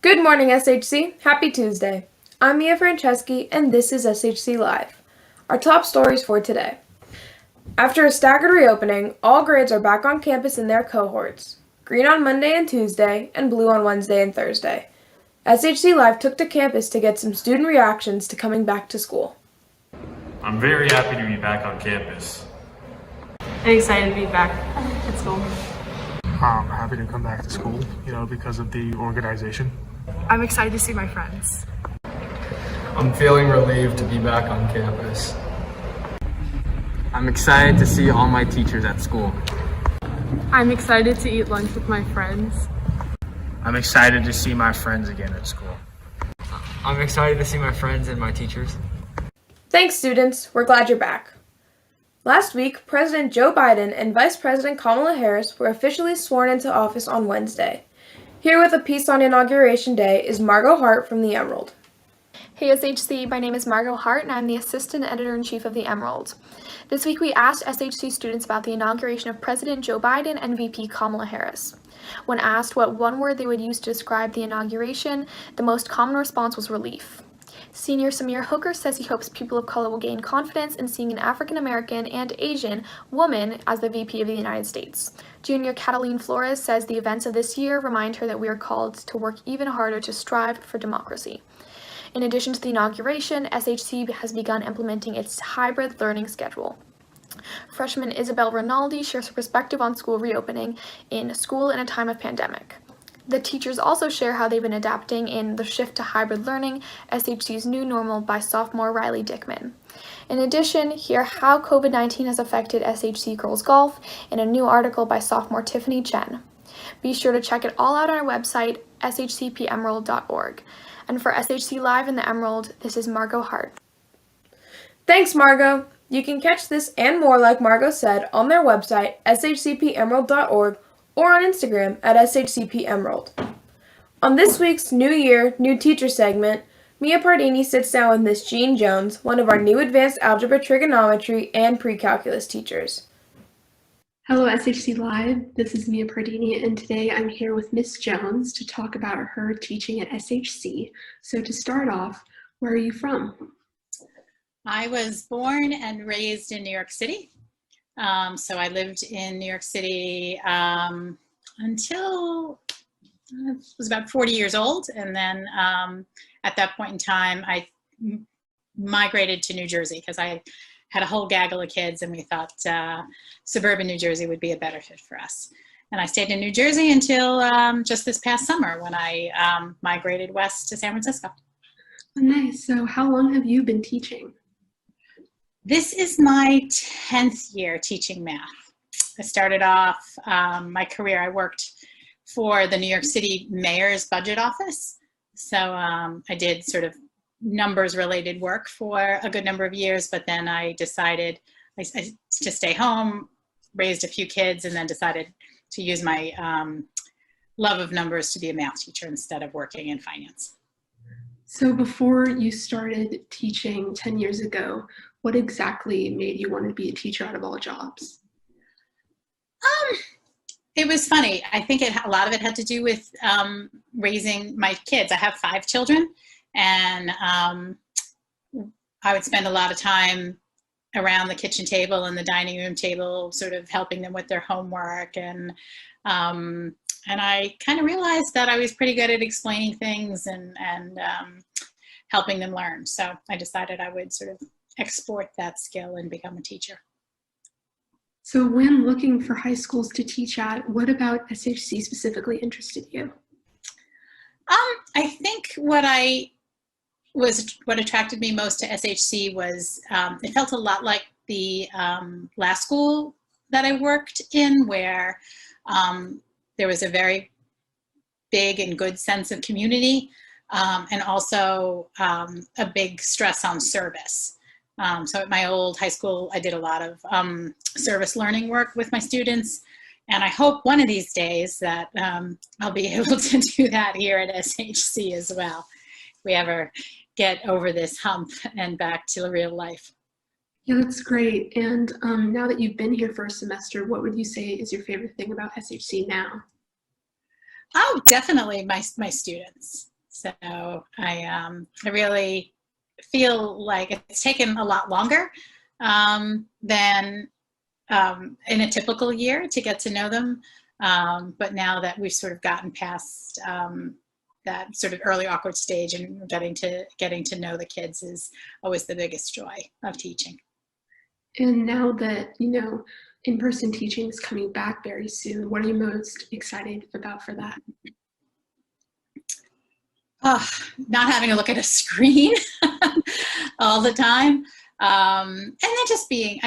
Good morning, SHC. Happy Tuesday. I'm Mia Franceschi, and this is SHC Live. Our top stories for today. After a staggered reopening, all grades are back on campus in their cohorts. Green on Monday and Tuesday, and blue on Wednesday and Thursday. SHC Live took to campus to get some student reactions to coming back to school. I'm very happy to be back on campus. I'm excited to be back at school. I'm happy to come back to school, because of the organization. I'm excited to see my friends. I'm feeling relieved to be back on campus. I'm excited to see all my teachers at school. I'm excited to eat lunch with my friends. I'm excited to see my friends again at school. I'm excited to see my friends and my teachers. Thanks, students. We're glad you're back. Last week, President Joe Biden and Vice President Kamala Harris were officially sworn into office on Wednesday. Here with a piece on Inauguration Day is Margot Hart from The Emerald. Hey SHC, my name is Margot Hart and I'm the Assistant Editor-in-Chief of The Emerald. This week we asked SHC students about the inauguration of President Joe Biden and VP Kamala Harris. When asked what one word they would use to describe the inauguration, the most common response was relief. Senior Samir Hooker says he hopes people of color will gain confidence in seeing an African American and Asian woman as the VP of the United States. Junior Cataline Flores says the events of this year remind her that we are called to work even harder to strive for democracy. In addition to the inauguration, SHC has begun implementing its hybrid learning schedule. Freshman Isabel Rinaldi shares her perspective on school reopening in school in a time of pandemic. The teachers also share how they've been adapting in the shift to hybrid learning, SHC's new normal, by sophomore Riley Dickman. In addition, hear how COVID-19 has affected SHC girls golf in a new article by sophomore Tiffany Chen. Be sure to check it all out on our website, shcpemerald.org. And for SHC Live in the Emerald, this is Margot Hart. Thanks, Margot. You can catch this and more like Margot said on their website, shcpemerald.org, or on Instagram at shcpemerald. On this week's New Year, New Teacher segment, Mia Pardini sits down with Miss Jean Jones, one of our new advanced algebra, trigonometry, and pre-calculus teachers. Hello SHC Live, this is Mia Pardini, and today I'm here with Miss Jones to talk about her teaching at SHC. So to start off, where are you from? I was born and raised in New York City. So I lived in New York City until I was about 40 years old. And then at that point in time, I migrated to New Jersey because I had a whole gaggle of kids and we thought suburban New Jersey would be a better fit for us. And I stayed in New Jersey until just this past summer when I migrated west to San Francisco. Oh, nice. So how long have you been teaching? This is my 10th year teaching math. I started off my career, I worked for the New York City Mayor's budget office. So I did sort of numbers related work for a good number of years, but then I decided to stay home, raised a few kids, and then decided to use my love of numbers to be a math teacher instead of working in finance. So before you started teaching 10 years ago, what exactly made you want to be a teacher out of all jobs? It was funny. I think a lot of it had to do with raising my kids. I have 5 children, and I would spend a lot of time around the kitchen table and the dining room table, sort of helping them with their homework. And I kind of realized that I was pretty good at explaining things and helping them learn. So I decided I would sort of export that skill and become a teacher. So when looking for high schools to teach at, what about SHC specifically interested you? I think what attracted me most to SHC was it felt a lot like the last school that I worked in, where there was a very big and good sense of community, and also a big stress on service. So at my old high school, I did a lot of service learning work with my students, and I hope one of these days that I'll be able to do that here at SHC as well, if we ever get over this hump and back to real life. Yeah, that's great. And now that you've been here for a semester, what would you say is your favorite thing about SHC now? Oh, definitely my students. So I really feel like it's taken a lot longer than in a typical year to get to know them. But now that we've sort of gotten past that sort of early awkward stage and getting to know the kids is always the biggest joy of teaching. And now that, in-person teaching is coming back very soon, what are you most excited about for that? Not having to look at a screen all the time. And then just being,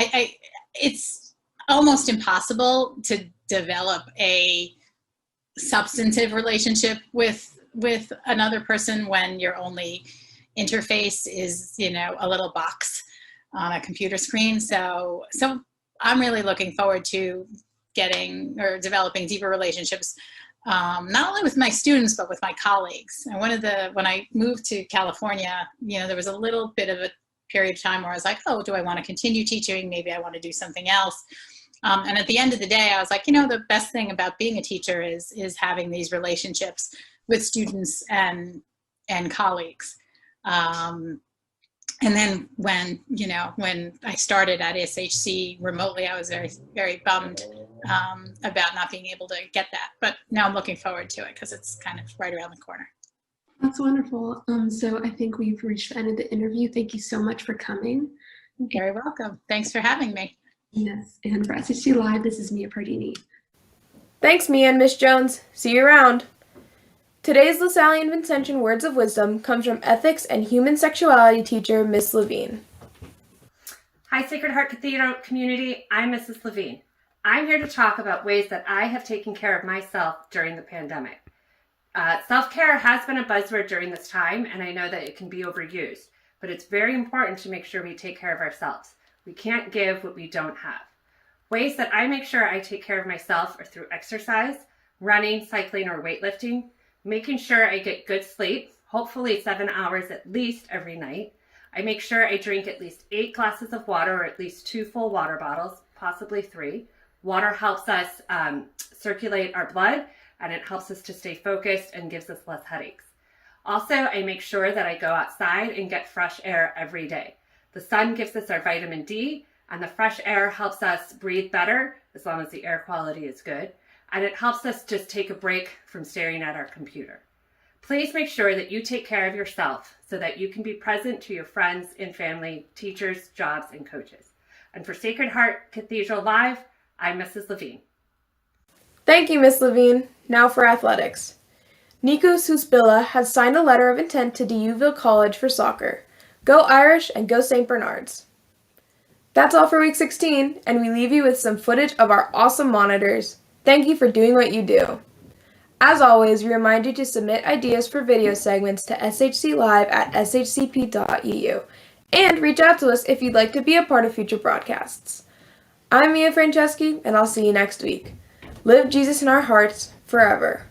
it's almost impossible to develop a substantive relationship with another person when your only interface is, a little box on a computer screen. So I'm really looking forward to developing deeper relationships, not only with my students, but with my colleagues. And when I moved to California, there was a little bit of a period of time where I was like, oh, do I want to continue teaching? Maybe I want to do something else. And at the end of the day, I was like, the best thing about being a teacher is having these relationships with students and colleagues. And then when I started at SHC remotely, I was very, very bummed about not being able to get that. But now I'm looking forward to it because it's kind of right around the corner. That's wonderful. So I think we've reached the end of the interview. Thank you so much for coming. You're very welcome. Thanks for having me. Yes, and for SHC Live, this is Mia Pardini. Thanks, Mia and Miss Jones. See you around. Today's LaSalle and Vincentian Words of Wisdom comes from Ethics and Human Sexuality teacher, Miss Levine. Hi, Sacred Heart Cathedral community. I'm Mrs. Levine. I'm here to talk about ways that I have taken care of myself during the pandemic. Self-care has been a buzzword during this time, and I know that it can be overused, but it's very important to make sure we take care of ourselves. We can't give what we don't have. Ways that I make sure I take care of myself are through exercise, running, cycling, or weightlifting, making sure I get good sleep, hopefully 7 hours at least every night. I make sure I drink at least 8 glasses of water or at least 2 full water bottles, possibly 3. Water helps us circulate our blood, and it helps us to stay focused and gives us less headaches. Also, I make sure that I go outside and get fresh air every day. The sun gives us our vitamin D, and the fresh air helps us breathe better, as long as the air quality is good, and it helps us just take a break from staring at our computer. Please make sure that you take care of yourself so that you can be present to your friends and family, teachers, jobs, and coaches. And for Sacred Heart Cathedral Live, I'm Mrs. Levine. Thank you, Miss Levine. Now for athletics. Nico Suspilla has signed a letter of intent to D'Youville College for soccer. Go Irish and go St. Bernards. That's all for week 16, and we leave you with some footage of our awesome monitors. Thank you for doing what you do. As always, we remind you to submit ideas for video segments to shclive@shcp.eu and reach out to us if you'd like to be a part of future broadcasts. I'm Mia Franceschi, and I'll see you next week. Live Jesus in our hearts forever.